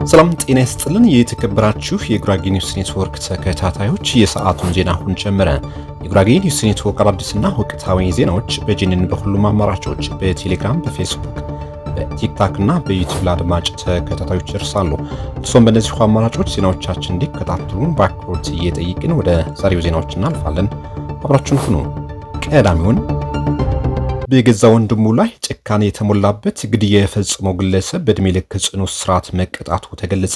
ሰላም ጤና ይስጥልን። የተከበራችሁ የጉራጌ ኒውስ ኔትወርክ ተከታታዮች የሰዓቱን ዜና አሁን ጀመረ። የጉራጌ ኒውስ ኔትወርክ አዳዲስና ወቅታዊ ዜናዎች በጂኒን በሁሉም አማራጮች በቴሌግራም፣ በፌስቡክ፣ በቲክታክ እና በዩቲዩብ ለአድማጭ ተከታታዮች ይደርሳሉ። እርሶም በእነዚሁ አማራጮች ዜናዎቻችን እንዲከታተሉን በአክብሮት እየጠየቅን ወደ ዛሬው ዜናዎች እናልፋለን። አብራችሁን ሁኑ። ቀዳሚውን በገዛ ወንድሙ ላይ ጭካኔ የተሞላበት ግድያ የፈጸመው ግለሰብ በእድሜ ልክ ጽኑ እስራት መቀጣቱ ተገለጸ።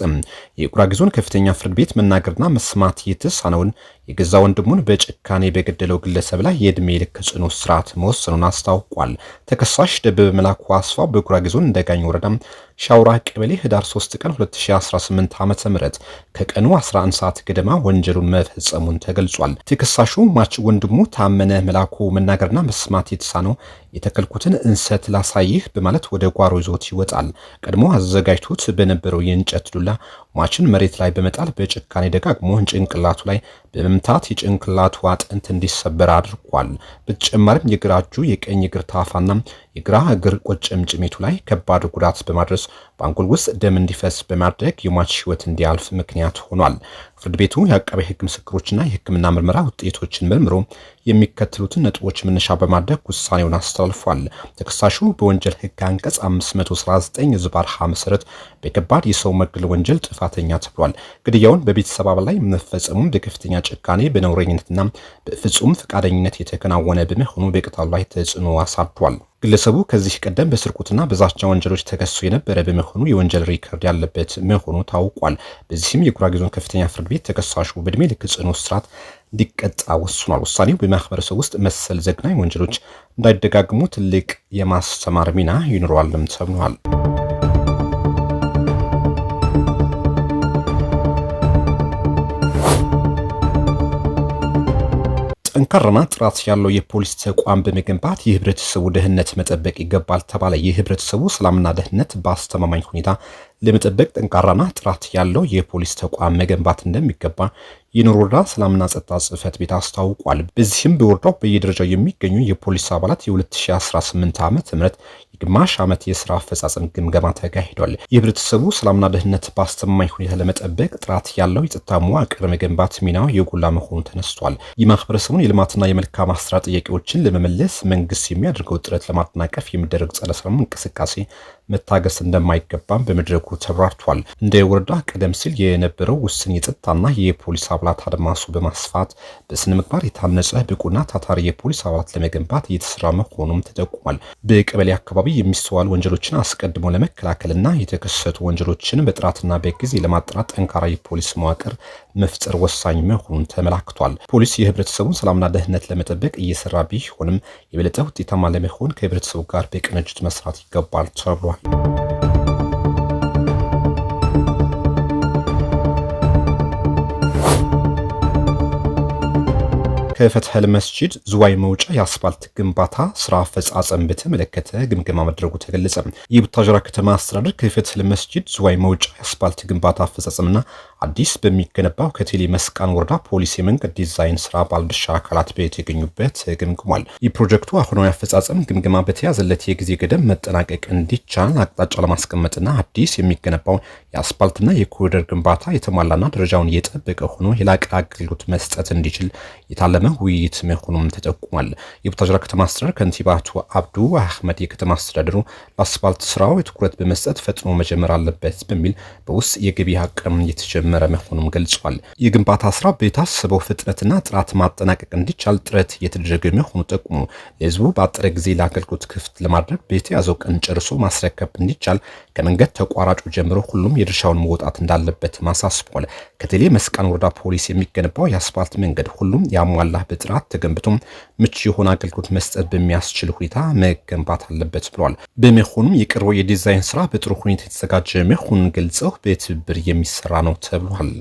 የጉራጌ ዞን ከፍተኛ ፍርድ ቤት መናገርና መስማት የተሳነውን የገዛ ወንድሙን በጭካኔ በገደለው ግለሰብ ላይ የእድሜ ልክ ጽኑ እስራት መወሰኑን አስታውቋል። ተከሳሽ ደበበ መላኩ አስፋው በጉራጌ ዞን እንደጋኝ ወረዳ ሻውራ ቀበሌ ህዳር 3 ቀን 2018 ዓ.ም ከቀኑ 11 ሰዓት ገደማ ወንጀሉን መፈጸሙን ተገልጿል። ተከሳሹ ማች ወንድሙ ታመነ መላኩ መናገርና መስማት የተሳነው የተከልኩትን እንሰት ላሳይህ በማለት ወደ ጓሮ ይዞት ይወጣል። ቀድሞ አዘጋጅቶት በነበረው የእንጨት ዱላ ማችን መሬት ላይ በመጣል በጭካኔ ደጋግሞ ጭንቅላቱ ላይ በመምታት የጭንቅላቱ አጥንት እንዲሰበር አድርጓል። በተጨማሪም የግራ እጁ የቀኝ እግር ታፋና የግራ እግር ቁርጭምጭሚቱ ላይ ከባድ ጉዳት በማድረስ በአንጎል ውስጥ ደም እንዲፈስ በማድረግ የሟች ህይወት እንዲያልፍ ምክንያት ሆኗል። ፍርድ ቤቱ የአቃቤ ህግ ምስክሮችና የህክምና ምርመራ ውጤቶችን መርምሮ የሚከተሉትን ነጥቦች መነሻ በማድረግ ውሳኔውን አስተላልፏል። ተከሳሹ በወንጀል ህግ አንቀጽ 519 ዝባር ሀ መሰረት በከባድ የሰው መግደል ወንጀል ጥፋተኛ ተብሏል። ግድያውን በቤተሰብ አባል ላይ መፈጸሙም በከፍተኛ ጭካኔ በነውረኝነትና በፍጹም ፈቃደኝነት የተከናወነ በመሆኑ በቅጣቱ ላይ ተጽዕኖ አሳድሯል። ግለሰቡ ከዚህ ቀደም በስርቆትና በዛቻ ወንጀሎች ተከሶ የነበረ በመሆኑ የወንጀል ሪከርድ ያለበት መሆኑ ታውቋል። በዚህም የጉራጌ ዞን ከፍተኛ ፍርድ ቤት ተከሳሹ በእድሜ ልክ ጽኑ እስራት እንዲቀጣ ወስኗል። ውሳኔው በማህበረሰቡ ውስጥ መሰል ዘግናኝ ወንጀሎች እንዳይደጋግሙ ትልቅ የማስተማር ሚና ይኖረዋልም ተብሏል። ጠንካራና ጥራት ያለው የፖሊስ ተቋም በመገንባት የህብረተሰቡ ደህንነት መጠበቅ ይገባል ተባለ። የህብረተሰቡ ሰላምና ደህንነት በአስተማማኝ ሁኔታ ለመጠበቅ ጠንካራና ጥራት ያለው የፖሊስ ተቋም መገንባት እንደሚገባ የኖር ወረዳ ሰላምና ጸጥታ ጽሕፈት ቤት አስታውቋል። በዚህም በወረዳው በየደረጃው የሚገኙ የፖሊስ አባላት የ2018 ዓ.ም የግማሽ ዓመት የሥራ አፈጻጸም ግምገማ ተካሂዷል። የህብረተሰቡ ሰላምና ደህንነት በአስተማማኝ ሁኔታ ለመጠበቅ ጥራት ያለው የጸጥታ መዋቅር መገንባት ሚናው የጎላ መሆኑ ተነስቷል። የማህበረሰቡን የልማትና የመልካም አስተዳደር ጥያቄዎችን ለመመለስ መንግስት የሚያደርገው ጥረት ለማጠናቀፍ የሚደረግ ጸረ ሰላም እንቅስቃሴ መታገስ እንደማይገባም በመድረኩ ተብራርቷል። እንደ ወረዳ ቀደም ሲል የነበረው ውስን የጸጥታና የፖሊስ አባላት አድማሱ በማስፋት በስነ ምግባር የታነጸ ብቁና ታታሪ የፖሊስ አባላት ለመገንባት እየተሰራ መሆኑም ተጠቁሟል። በቀበሌ አካባቢ የሚስተዋሉ ወንጀሎችን አስቀድሞ ለመከላከልና የተከሰቱ ወንጀሎችን በጥራትና በጊዜ ለማጣራት ጠንካራ የፖሊስ መዋቅር መፍጠር ወሳኝ መሆኑን ተመላክቷል። ፖሊስ የህብረተሰቡን ሰላምና ደህንነት ለመጠበቅ እየሰራ ቢሆንም የበለጠ ውጤታማ ለመሆን ከህብረተሰቡ ጋር በቅንጅት መስራት ይገባል ተብሏል። ከፈትሐል መስጂድ ዝዋይ መውጫ የአስፋልት ግንባታ ስራ አፈጻጸም በተመለከተ ግምገማ መድረጉ ተገለጸ። የቡታጅራ ከተማ አስተዳደር ከፈትሐል መስጂድ ዝዋይ መውጫ የአስፋልት ግንባታ አፈጻጸምና አዲስ በሚገነባው ከቴሌ መስቃን ወረዳ ፖሊስ የመንገድ ዲዛይን ስራ ባለድርሻ አካላት በተገኙበት ገምግሟል። የፕሮጀክቱ አሁናዊ አፈጻጸም ግምገማ በተያዘለት የጊዜ ገደብ መጠናቀቅ እንዲቻል አቅጣጫ ለማስቀመጥና አዲስ የሚገነባው የአስፋልትና የኮሪደር ግንባታ የተሟላና ደረጃውን የጠበቀ ሆኖ የላቀ አገልግሎት መስጠት እንዲችል የታለመ ውይይት መሆኑም ተጠቁሟል። የቡታጅራ ከተማ አስተዳደር ከንቲባ አቶ አብዱ አህመድ የከተማ አስተዳደሩ ለአስፋልት ስራው ትኩረት በመስጠት ፈጥኖ መጀመር አለበት በሚል በውስጥ የገቢ አቅም የተጀመረ መሆኑም ገልጿል። የግንባታ ስራ በታሰበው ፍጥነትና ጥራት ማጠናቀቅ እንዲቻል ጥረት የተደረገ መሆኑ ጠቁሞ ለህዝቡ በአጠረ ጊዜ ለአገልግሎት ክፍት ለማድረግ በተያዘው ቀን ጨርሶ ማስረከብ እንዲቻል ከመንገድ ተቋራጩ ጀምሮ ሁሉም የድርሻውን መውጣት እንዳለበት ማሳስቧል። ከቴሌ መስቃን ወረዳ ፖሊስ የሚገነባው የአስፋልት መንገድ ሁሉም ያሟላ በጥራት ተገንብቶ ምቹ የሆነ አገልግሎት መስጠት በሚያስችል ሁኔታ መገንባት አለበት ብሏል። በመሆኑም የቀረበው የዲዛይን ስራ በጥሩ ሁኔታ የተዘጋጀ መሆኑን ገልጸው በትብብር የሚሰራ ነው ተብሏል።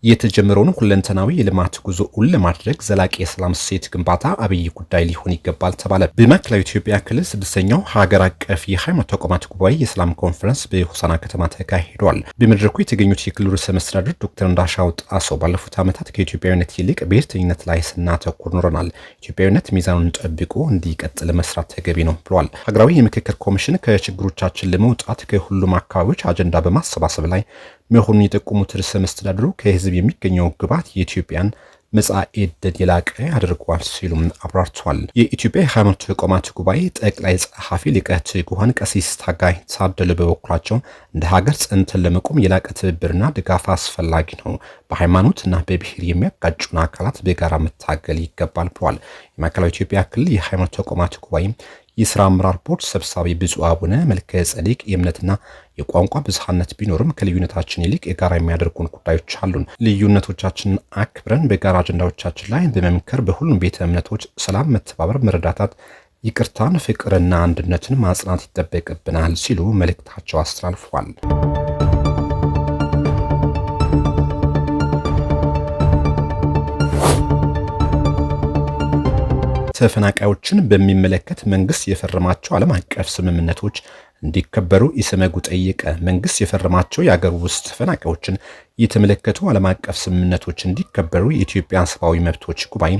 የተጀመረውን ሁለንተናዊ የልማት ጉዞውን ለማድረግ ዘላቂ የሰላም እሴት ግንባታ አብይ ጉዳይ ሊሆን ይገባል ተባለ። በማዕከላዊ ኢትዮጵያ ክልል 6ኛው ሀገር አቀፍ የሃይማኖት ተቋማት ጉባኤ የሰላም ኮንፈረንስ በሆሳና ከተማ ተካሂዷል። በመድረኩ የተገኙት የክልሉ ርዕሰ መስተዳድር ዶክተር እንዳሻው ጣሰው ባለፉት ዓመታት ከኢትዮጵያዊነት ይልቅ ብሔርተኝነት ላይ ስናተኩር ኖረናል። ኢትዮጵያዊነት ሚዛኑን ጠብቆ እንዲቀጥል መስራት ተገቢ ነው ብለዋል። ሀገራዊ የምክክር ኮሚሽን ከችግሮቻችን ለመውጣት ከሁሉም አካባቢዎች አጀንዳ በማሰባሰብ ላይ መሆኑን የጠቆሙት ርዕሰ መስተዳድሩ ከህዝብ የሚገኘው ግብዓት የኢትዮጵያን መጻኢ ዕድል የላቀ ያደርገዋል ሲሉም አብራርተዋል። የኢትዮጵያ የሃይማኖት ተቋማት ጉባኤ ጠቅላይ ጸሐፊ ሊቀ ትጉሃን ቀሲስ ታጋይ ታደለ በበኩላቸው እንደ ሀገር ጸንተን ለመቆም የላቀ ትብብርና ድጋፍ አስፈላጊ ነው። በሃይማኖትና በብሔር የሚያጋጩን አካላት በጋራ መታገል ይገባል ብለዋል። የማዕከላዊ ኢትዮጵያ ክልል የሃይማኖት ተቋማት ጉባኤ የስራ አመራር ቦርድ ሰብሳቢ ብፁዕ አቡነ መልከ ጸዲቅ የእምነትና የቋንቋ ብዝሃነት ቢኖርም ከልዩነታችን ይልቅ የጋራ የሚያደርጉን ጉዳዮች አሉን። ልዩነቶቻችንን አክብረን በጋራ አጀንዳዎቻችን ላይ በመምከር በሁሉም ቤተ እምነቶች ሰላም፣ መተባበር፣ መረዳታት፣ ይቅርታን፣ ፍቅርና አንድነትን ማጽናት ይጠበቅብናል ሲሉ መልእክታቸው አስተላልፈዋል። ተፈናቃዮችን በሚመለከት መንግስት የፈረማቸው ዓለም አቀፍ ስምምነቶች እንዲከበሩ ኢሰመጉ ጠየቀ። መንግስት የፈረማቸው የአገር ውስጥ ተፈናቃዮችን የተመለከቱ ዓለም አቀፍ ስምምነቶች እንዲከበሩ የኢትዮጵያ ሰብአዊ መብቶች ጉባኤ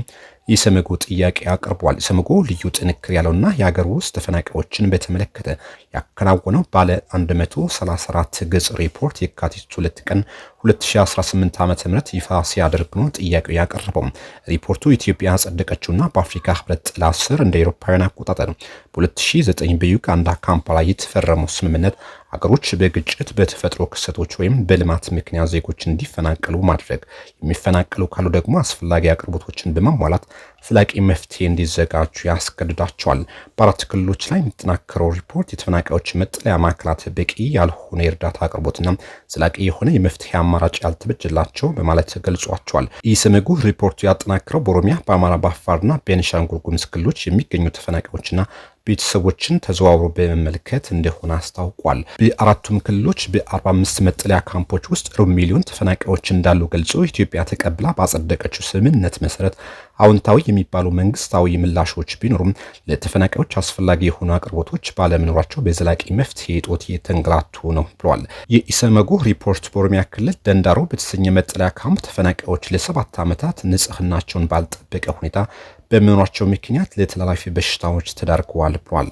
ኢሰመጉ ጥያቄ አቅርቧል። ኢሰመጉ ልዩ ጥንክር ያለውና የአገር ውስጥ ተፈናቃዮችን በተመለከተ ያከናወነው ባለ 134 ገጽ ሪፖርት የካቲት 2 ቀን 2018 ዓ.ም ይፋ ሲያደርግ ነው ጥያቄው ያቀረበው። ሪፖርቱ ኢትዮጵያ ያጸደቀችውና በአፍሪካ ህብረት ጥላ ስር እንደ አውሮፓውያን አቆጣጠር በ2009 በዩጋንዳ ካምፓላ የተፈረመው ስምምነት አገሮች በግጭት በተፈጥሮ ክስተቶች ወይም በልማት ምክንያት ዜጎች እንዲፈናቀሉ ማድረግ፣ የሚፈናቀሉ ካሉ ደግሞ አስፈላጊ አቅርቦቶችን በማሟላት ዘላቂ መፍትሄ እንዲዘጋጁ ያስገድዳቸዋል። በአራት ክልሎች ላይ የሚጠናከረው ሪፖርት የተፈናቃዮች መጠለያ ማዕከላት በቂ ያልሆነ የእርዳታ አቅርቦትና ዘላቂ የሆነ የመፍትሄ አማራጭ ያልተበጀላቸው በማለት ገልጿቸዋል። ኢሰመጉ ሪፖርቱ ያጠናከረው በኦሮሚያ፣ በአማራ፣ በአፋርና ቤኒሻንጉል ጉሙዝ ክልሎች የሚገኙ ተፈናቃዮችና ቤተሰቦችን ተዘዋውሮ በመመልከት እንደሆነ አስታውቋል። በአራቱም ክልሎች በ45 መጠለያ ካምፖች ውስጥ ሩብ ሚሊዮን ተፈናቃዮች እንዳሉ ገልጾ ኢትዮጵያ ተቀብላ ባጸደቀችው ስምምነት መሰረት አዎንታዊ የሚባሉ መንግስታዊ ምላሾች ቢኖሩም ለተፈናቃዮች አስፈላጊ የሆኑ አቅርቦቶች ባለመኖራቸው በዘላቂ መፍትሄ እጦት የተንገላቱ ነው ብለዋል። የኢሰመጉ ሪፖርት በኦሮሚያ ክልል ደንዳሮ በተሰኘ መጠለያ ካምፕ ተፈናቃዮች ለ7 ዓመታት ንጽህናቸውን ባልጠበቀ ሁኔታ በመኖራቸው ምክንያት ለተላላፊ በሽታዎች ተዳርገዋል ብሏል።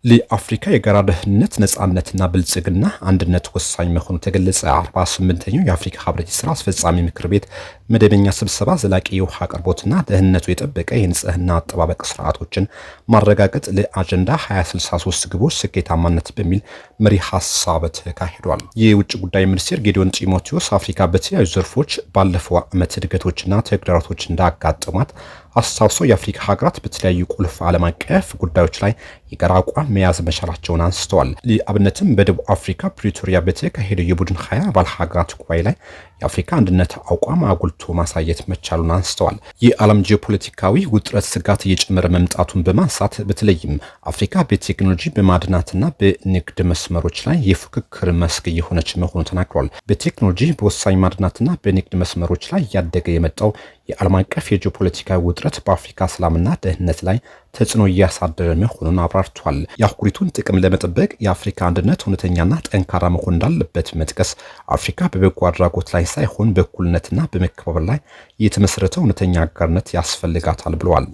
ለአፍሪካ የጋራ ደህንነት፣ ነጻነትና ብልጽግና አንድነት ወሳኝ መሆኑ ተገለጸ። 48ኛው የአፍሪካ ህብረት የሥራ አስፈጻሚ ምክር ቤት መደበኛ ስብሰባ ዘላቂ የውሃ አቅርቦትና ደህንነቱ የጠበቀ የንጽህና አጠባበቅ ስርዓቶችን ማረጋገጥ ለአጀንዳ 2063 ግቦች ስኬታማነት በሚል መሪ ሐሳብ ተካሂዷል። የውጭ ጉዳይ ሚኒስትር ጌዲዮን ጢሞቴዎስ አፍሪካ በተለያዩ ዘርፎች ባለፈው ዓመት እድገቶችና ተግዳሮቶች እንዳጋጠሟት አስታውሰው የአፍሪካ ሀገራት በተለያዩ ቁልፍ ዓለም አቀፍ ጉዳዮች ላይ የጋራ አቋም መያዝ መቻላቸውን አንስተዋል። ለአብነትም በደቡብ አፍሪካ ፕሪቶሪያ በተካሄደው የቡድን 20 አባል ሀገራት ጉባኤ ላይ የአፍሪካ አንድነት አቋም አጉልቶ ማሳየት መቻሉን አንስተዋል። የዓለም ጂኦፖለቲካዊ ውጥረት ስጋት እየጨመረ መምጣቱን በማንሳት በተለይም አፍሪካ በቴክኖሎጂ በማዕድናትና በንግድ መስመሮች ላይ የፉክክር መስክ እየሆነች መሆኑን ተናግሯል። በቴክኖሎጂ በወሳኝ ማዕድናትና በንግድ መስመሮች ላይ እያደገ የመጣው የዓለም አቀፍ የጂኦፖለቲካዊ ውጥረት በአፍሪካ ሰላምና ደህንነት ላይ ተጽዕኖ እያሳደረ መሆኑን አብራርቷል። የአህጉሪቱን ጥቅም ለመጠበቅ የአፍሪካ አንድነት እውነተኛና ጠንካራ መሆን እንዳለበት መጥቀስ አፍሪካ በበጎ አድራጎት ላይ ሳይሆን በእኩልነትና በመከባበር ላይ የተመሰረተ እውነተኛ አጋርነት ያስፈልጋታል ብለዋል።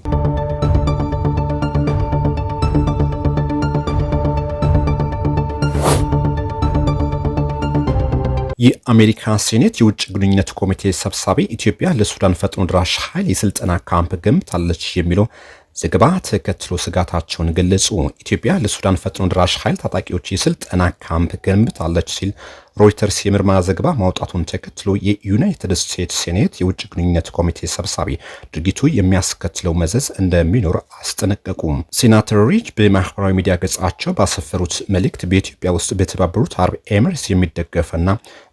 የአሜሪካ ሴኔት የውጭ ግንኙነት ኮሚቴ ሰብሳቢ ኢትዮጵያ ለሱዳን ፈጥኖ ድራሽ ኃይል የስልጠና ካምፕ ገንብታለች የሚለው ዘገባ ተከትሎ ስጋታቸውን ገለጹ። ኢትዮጵያ ለሱዳን ፈጥኖ ድራሽ ኃይል ታጣቂዎች የስልጠና ካምፕ ገንብታለች ሲል ሮይተርስ የምርመራ ዘገባ ማውጣቱን ተከትሎ የዩናይትድ ስቴትስ ሴኔት የውጭ ግንኙነት ኮሚቴ ሰብሳቢ ድርጊቱ የሚያስከትለው መዘዝ እንደሚኖር አስጠነቀቁ። ሴናተር ሪች በማህበራዊ ሚዲያ ገጻቸው ባሰፈሩት መልእክት በኢትዮጵያ ውስጥ በተባበሩት አረብ ኤሚሬትስ የሚደገፈና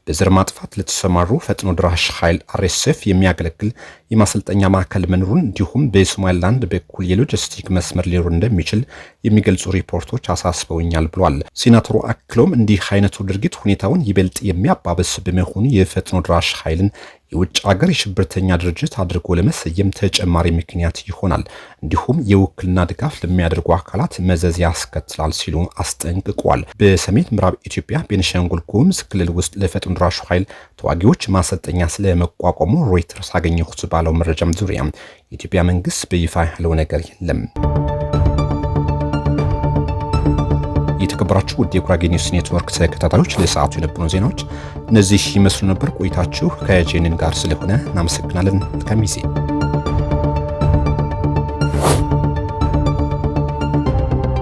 በዘር ማጥፋት ለተሰማሩ ፈጥኖ ድራሽ ኃይል አርኤስኤፍ የሚያገለግል የማሰልጠኛ ማዕከል መኖሩን እንዲሁም በሶማሊላንድ በኩል የሎጂስቲክ መስመር ሊኖር እንደሚችል የሚገልጹ ሪፖርቶች አሳስበውኛል ብሏል። ሴናተሩ አክሎም እንዲህ አይነቱ ድርጊት ሁኔታውን ይበልጥ የሚያባብስ በመሆኑ የፈጥኖ ድራሽ ኃይልን የውጭ ሀገር የሽብርተኛ ድርጅት አድርጎ ለመሰየም ተጨማሪ ምክንያት ይሆናል፣ እንዲሁም የውክልና ድጋፍ ለሚያደርጉ አካላት መዘዝ ያስከትላል ሲሉ አስጠንቅቋል። በሰሜን ምዕራብ ኢትዮጵያ ቤኒሻንጉል ጉሙዝ ክልል ውስጥ ለፈጥኖ ድራሹ ኃይል ተዋጊዎች ማሰልጠኛ ስለመቋቋሙ ሮይተርስ አገኘሁት ባለው መረጃም ዙሪያ የኢትዮጵያ መንግስት በይፋ ያለው ነገር የለም። የተከበራችሁ ውድ የጉራጌ ኒውስ ኔትወርክ ተከታታዮች ለሰዓቱ የነበሩ ዜናዎች እነዚህ ይመስሉ ነበር። ቆይታችሁ ከጄኒን ጋር ስለሆነ እናመሰግናለን። መልካም ጊዜ